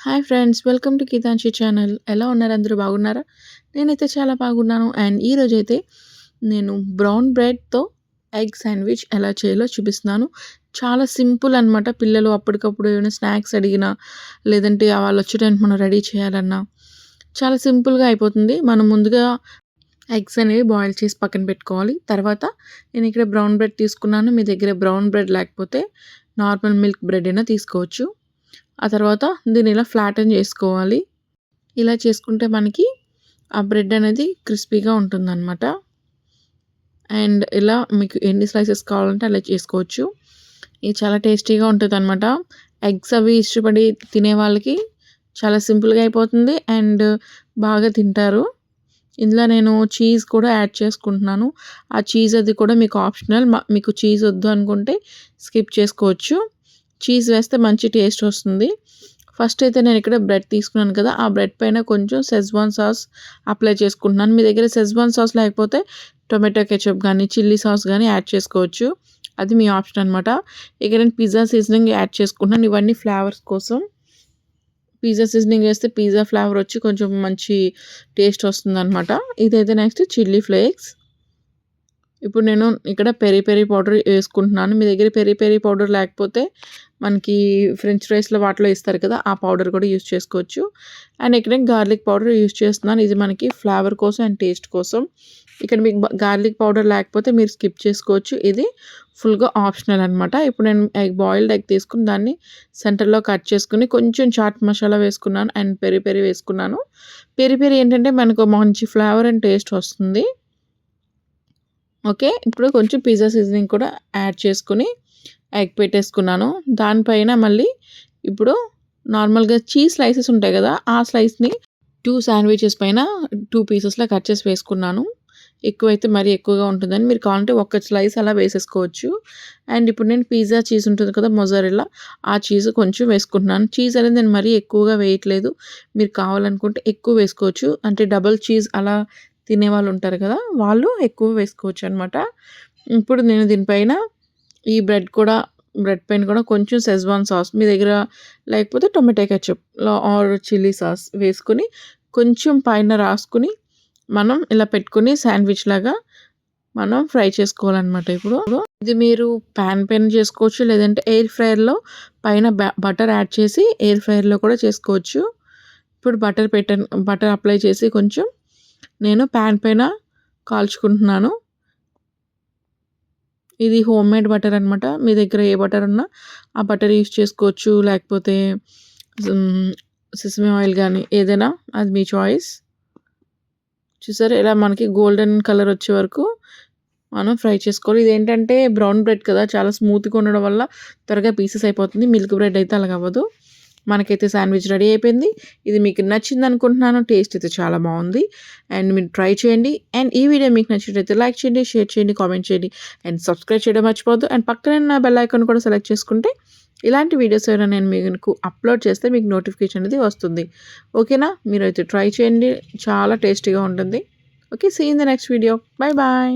Hi friends, welcome to Geetanshi channel. ఎలా ఉన్నారు? అందరూ బాగున్నారా? నేనైతే చాలా బాగున్నాను. అండ్ ఈరోజైతే నేను బ్రౌన్ బ్రెడ్‌తో ఎగ్ శాండ్విచ్ ఎలా చేయాలో చూపిస్తున్నాను. చాలా సింపుల్ అనమాట. పిల్లలు అప్పటికప్పుడు ఏమైనా స్నాక్స్ అడిగినా, లేదంటే వాళ్ళొచ్చే టైంకి మనం రెడీ చేయాలన్నా చాలా సింపుల్‌గా అయిపోతుంది. మనం ముందుగా ఎగ్స్ అనేవి బాయిల్ చేసి పక్కన పెట్టుకోవాలి. తర్వాత నేను ఇక్కడ బ్రౌన్ బ్రెడ్ తీసుకున్నాను. మీ దగ్గర బ్రౌన్ బ్రెడ్ లేకపోతే నార్మల్ మిల్క్ బ్రెడ్ అయినా తీసుకోవచ్చు. ఆ తర్వాత దీన్ని ఇలా ఫ్లాటెన్ చేసుకోవాలి. ఇలా చేసుకుంటే మనకి ఆ బ్రెడ్ అనేది క్రిస్పీగా ఉంటుందన్నమాట. అండ్ ఇలా మీకు ఎన్ని స్లైసెస్ కావాలంటే అలా చేసుకోవచ్చు. ఇది చాలా టేస్టీగా ఉంటుందన్నమాట. ఎగ్స్ అవి ఇష్టపడి తినే వాళ్ళకి చాలా సింపుల్‌గా అయిపోతుంది. అండ్ బాగా తింటారు. ఇందులో నేను చీజ్ కూడా యాడ్ చేసుకుంటున్నాను. ఆ చీజ్ అది కూడా మీకు ఆప్షనల్. మీకు చీజ్ వద్దు అనుకుంటే స్కిప్ చేసుకోవచ్చు. చీజ్ వేస్తే మంచి టేస్ట్ వస్తుంది. ఫస్ట్ అయితే నేను ఇక్కడ బ్రెడ్ తీసుకున్నాను కదా! ఆ బ్రెడ్ పైన కొంచెం షెజ్వాన్ సాస్ అప్లై చేసుకుంటున్నాను. మీ దగ్గర షెజ్వాన్ సాస్ లేకపోతే టొమాటో కెచప్ గానీ, చిల్లీ సాస్ గానీ యాడ్ చేసుకోవచ్చు. అది మీ ఆప్షన్ అనమాట. ఇక నేను పిజ్జా సీజనింగ్ యాడ్ చేసుకుంటున్నాను. ఇవన్నీ ఫ్లేవర్స్ కోసం. పిజ్జా సీజనింగ్ వేస్తే పిజ్జా ఫ్లేవర్ వచ్చి కొంచెం మంచి టేస్ట్ వస్తుందనమాట. ఇదైతే నెక్స్ట్ చిల్లీ ఫ్లేక్స్. ఇప్పుడు నేను ఇక్కడ పెరి పెరి పౌడర్ వేసుకుంటున్నాను. మీ దగ్గర పెరి పెరి పౌడర్ లేకపోతే మనకి ఫ్రెంచ్ ఫ్రైస్‌లో వాటిలో ఇస్తారు కదా! ఆ పౌడర్ కూడా యూజ్ చేసుకోవచ్చు. అండ్ ఇక్కడ నేను గార్లిక్ పౌడర్ యూజ్ చేస్తున్నాను. ఇది మనకి ఫ్లేవర్ కోసం అండ్ టేస్ట్ కోసం. ఇక్కడ మీకు గార్లిక్ పౌడర్ లేకపోతే మీరు స్కిప్ చేసుకోవచ్చు. ఇది ఫుల్‌గా ఆప్షనల్ అనమాట. ఇప్పుడు నేను బాయిల్డ్ ఎగ్ తీసుకొని దాన్ని సెంటర్‌లో కట్ చేసుకొని కొంచెం చాట్ మసాలా వేసుకున్నాను అండ్ పెరి పెరి వేసుకున్నాను. పెరి పెరి ఏంటంటే మనకు మంచి ఫ్లేవర్ అండ్ టేస్ట్ వస్తుంది. ఓకే. ఇప్పుడు కొంచెం పిజ్జా సీజనింగ్ కూడా యాడ్ చేసుకొని ఎగ్ పెట్టేసుకున్నాను. దానిపైన మళ్ళీ ఇప్పుడు నార్మల్‌గా చీజ్ స్లైసెస్ ఉంటాయి కదా! ఆ స్లైస్‌ని 2 శాండ్‌విచెస్ పైన 2 పీసెస్‌లా కట్ చేసి వేసుకున్నాను. ఎక్కువైతే మరీ ఎక్కువగా ఉంటుందని మీరు కావాలంటే ఒక్క స్లైస్ అలా వేసేసుకోవచ్చు. అండ్ ఇప్పుడు నేను పిజ్జా చీజ్ ఉంటుంది కదా! మొజరెల్లా ఆ చీజ్ కొంచెం వేసుకుంటున్నాను. చీజ్ అనేది నేను మరీ ఎక్కువగా వేయట్లేదు. మీరు కావాలనుకుంటే ఎక్కువ వేసుకోవచ్చు. అంటే డబుల్ చీజ్ అలా తినేవాళ్ళు ఉంటారు కదా! వాళ్ళు ఎక్కువ వేసుకోవచ్చనమాట. ఇప్పుడు నేను దీనిపైన ఈ బ్రెడ్ పైన కూడా కొంచెం షెజ్వాన్ సాస్ మీ దగ్గర లేకపోతే tomato ketchup or chilli sauce వేసుకొని కొంచెం పైన రాసుకొని మనం ఇలా పెట్టుకొని శాండ్విచ్ లాగా మనం ఫ్రై చేసుకోవాలన్నమాట. ఇప్పుడు ఇది మీరు పాన్ పైన చేసుకోవచ్చు. లేదంటే ఎయిర్ ఫ్రైయర్‌లో పైన బటర్ యాడ్ చేసి ఎయిర్ ఫ్రైయర్‌లో కూడా చేసుకోవచ్చు. ఇప్పుడు బటర్ అప్లై చేసి కొంచెం నేను పాన్ పైన కాల్చుకుంటున్నాను. ఇది హోమ్‌మేడ్ బటర్ అనమాట. మీ దగ్గర ఏ బటర్ ఉన్నా ఆ బటర్ యూజ్ చేసుకోవచ్చు. లేకపోతే సెసమి ఆయిల్ గానీ ఏదైనా అది మీ చాయిస్. చూసారా ఇలా మనకి గోల్డెన్ కలర్ వచ్చే వరకు మనం ఫ్రై చేసుకోవాలి. ఇదేంటంటే బ్రౌన్ బ్రెడ్ కదా! చాలా స్మూత్‌గా ఉండడం వల్ల త్వరగా పీసెస్ అయిపోతుంది. మిల్క్ బ్రెడ్ అయితే అలాగ అవ్వదు. మనకైతే శాండ్విచ్ రెడీ అయిపోయింది. ఇది మీకు నచ్చిందనుకుంటున్నాను. టేస్ట్ అయితే చాలా బావుంది. అండ్ మీరు ట్రై చేయండి. అండ్ ఈ వీడియో మీకు నచ్చినట్లయితే లైక్ చేయండి, షేర్ చేయండి, కామెంట్ చేయండి అండ్ సబ్స్క్రైబ్ చేయడం మర్చిపోవద్దు. అండ్ పక్కనే ఉన్న బెల్ ఐకాన్ కూడా సెలెక్ట్ చేసుకుంటే ఇలాంటి వీడియోస్ ఏమైనా నేను మీకు అప్లోడ్ చేస్తే మీకు నోటిఫికేషన్ అనేది వస్తుంది. ఓకేనా? మీరైతే ట్రై చేయండి. చాలా టేస్టీగా ఉంటుంది. Okay. See you in the next video. Bye bye.